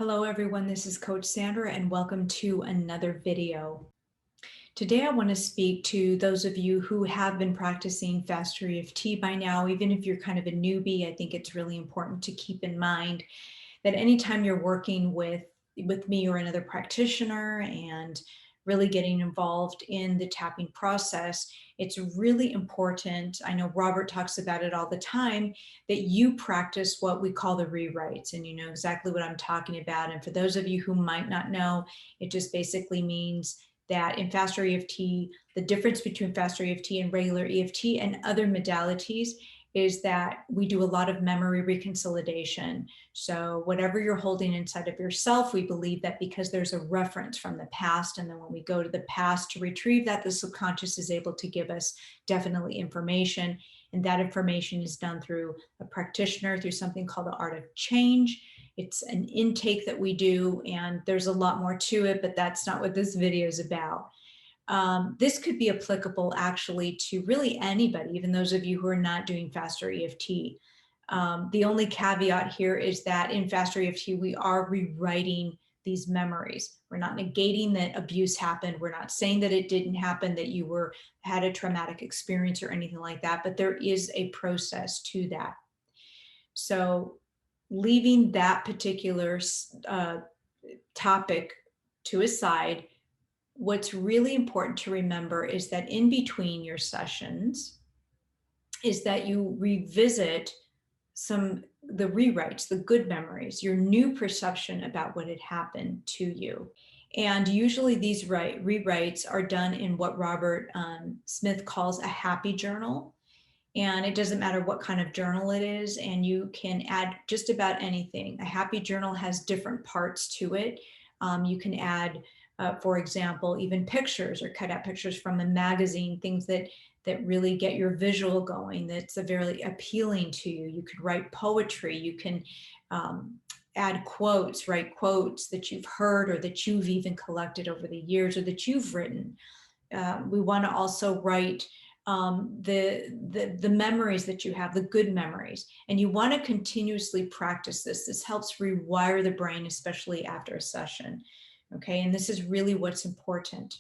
Hello everyone, this is Coach Sandra and welcome to another video. Today I want to speak to those of you who have been practicing FasterEFT by now. Even if you're kind of a newbie, I think it's really important to keep in mind that anytime you're working with me or another practitioner and really getting involved in the tapping process, it's really important. I know Robert talks about it all the time, that you practice what we call the rewrites, and you know exactly what I'm talking about. And for those of you who might not know, it just basically means that in Faster EFT, the difference between Faster EFT and regular EFT and other modalities is that we do a lot of memory reconsolidation. So whatever you're holding inside of yourself, we believe that because there's a reference from the past, and then when we go to the past to retrieve that, the subconscious is able to give us definitely information. And that information is done through a practitioner, through something called the art of change. It's an intake that we do, and there's a lot more to it, but that's not what this video is about. This could be applicable actually to really anybody, even those of you who are not doing Faster EFT. The only caveat here is that in Faster EFT, we are rewriting these memories. We're not negating that abuse happened. We're not saying that it didn't happen, that you had a traumatic experience or anything like that, but there is a process to that. So leaving that particular topic to a side, what's really important to remember is that in between your sessions is that you revisit the rewrites, the good memories, your new perception about what had happened to you. And usually these rewrites are done in what Robert Smith calls a happy journal. And it doesn't matter what kind of journal it is, and you can add just about anything. A happy journal has different parts to it. You can add, for example, even pictures or cut out pictures from a magazine, things that really get your visual going, that's very appealing to you. You could write poetry. You can add quotes, write quotes that you've heard or that you've even collected over the years or that you've written. We want to also write the memories that you have, the good memories, and you want to continuously practice this. This helps rewire the brain, especially after a session. Okay, and this is really what's important.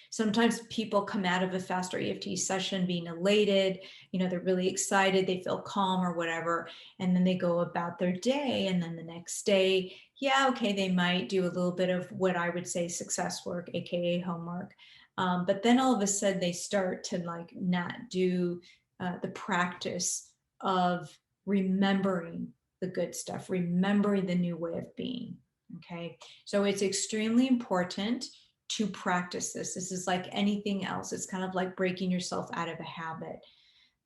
Sometimes people come out of a Faster EFT session being elated, you know, they're really excited, they feel calm or whatever, and then they go about their day, and then the next day, yeah, okay, they might do a little bit of what I would say success work, aka homework. But then all of a sudden they start to like not do the practice of remembering the good stuff, remembering the new way of being. Okay, so it's extremely important to practice this. This is like anything else. It's kind of like breaking yourself out of a habit.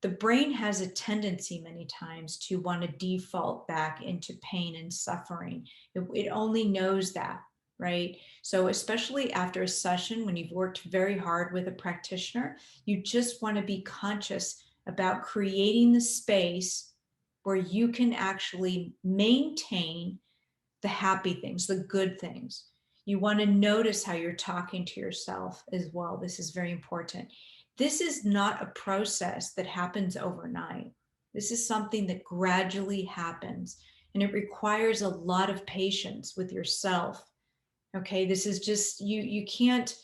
The brain has a tendency many times to want to default back into pain and suffering. It only knows that, right? So especially after a session, when you've worked very hard with a practitioner, you just want to be conscious about creating the space where you can actually maintain the happy things, the good things. You want to notice how you're talking to yourself as well. This is very important. This is not a process that happens overnight. This is something that gradually happens, and it requires a lot of patience with yourself. Okay, this is just, you can't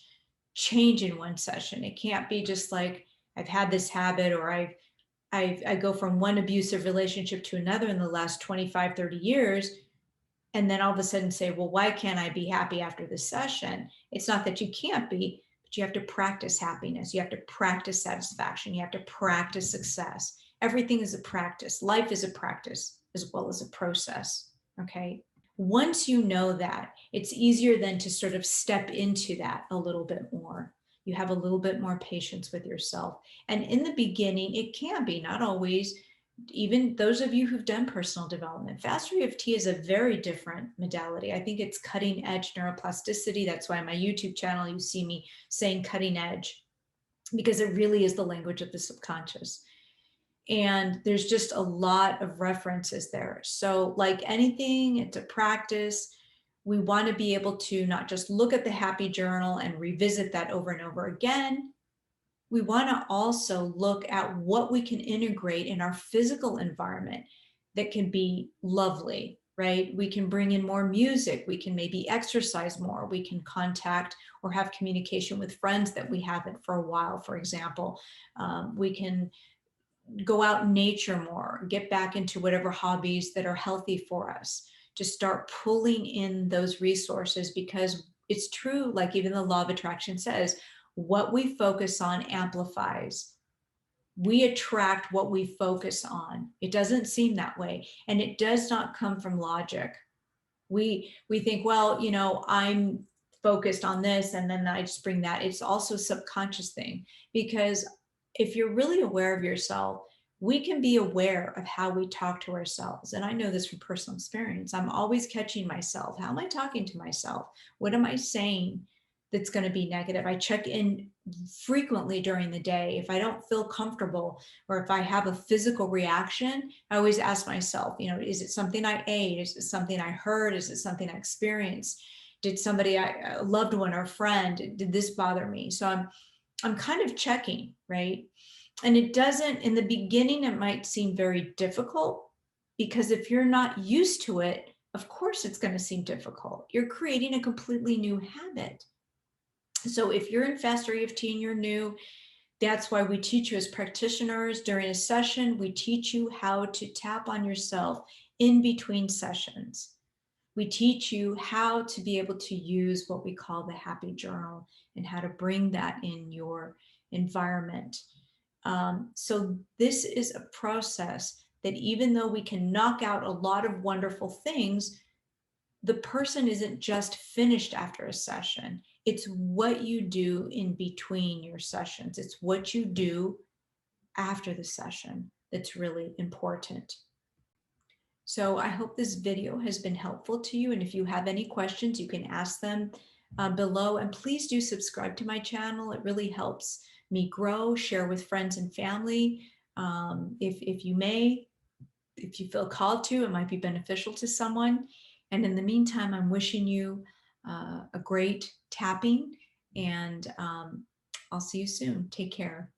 change in one session. It can't be just like, I've had this habit, or I go from one abusive relationship to another in the last 25, 30 years, and then all of a sudden say, well, why can't I be happy after this session? It's not that you can't be, but you have to practice happiness. You have to practice satisfaction. You have to practice success. Everything is a practice. Life is a practice as well as a process, okay? Once you know that, it's easier then to sort of step into that a little bit more. You have a little bit more patience with yourself. And in the beginning, it can be, not always, even those of you who've done personal development, Faster EFT is a very different modality. I think it's cutting edge neuroplasticity. That's why on my YouTube channel, you see me saying cutting edge, because it really is the language of the subconscious. And there's just a lot of references there. So like anything, it's a practice. We want to be able to not just look at the happy journal and revisit that over and over again. We want to also look at what we can integrate in our physical environment that can be lovely, right? We can bring in more music. We can maybe exercise more. We can contact or have communication with friends that we haven't for a while, for example. We can go out in nature more, get back into whatever hobbies that are healthy for us, to start pulling in those resources, because it's true, like even the law of attraction says, what we focus on amplifies. We attract what we focus on. It doesn't seem that way, and it does not come from logic. We think, well, I'm focused on this and then I just bring that. It's also a subconscious thing, because if you're really aware of yourself, we can be aware of how we talk to ourselves. And I know this from personal experience. I'm always catching myself. How am I talking to myself? What am I saying that's going to be negative? I check in frequently during the day. If I don't feel comfortable, or if I have a physical reaction, I always ask myself, is it something I ate? Is it something I heard? Is it something I experienced? Did somebody, a loved one or a friend, did this bother me? So I'm kind of checking, right? And it doesn't, in the beginning, it might seem very difficult, because if you're not used to it, of course it's going to seem difficult. You're creating a completely new habit. So if you're in FasterEFT and you're new, that's why we teach you as practitioners during a session. We teach you how to tap on yourself in between sessions. We teach you how to be able to use what we call the happy journal, and how to bring that in your environment. So this is a process that, even though we can knock out a lot of wonderful things, the person isn't just finished after a session. It's what you do in between your sessions. It's what you do after the session that's really important. So I hope this video has been helpful to you. And if you have any questions, you can ask them below. And please do subscribe to my channel. It really helps me grow, share with friends and family. If you may, if you feel called to, it might be beneficial to someone. And in the meantime, I'm wishing you a great tapping, and I'll see you soon. Take care.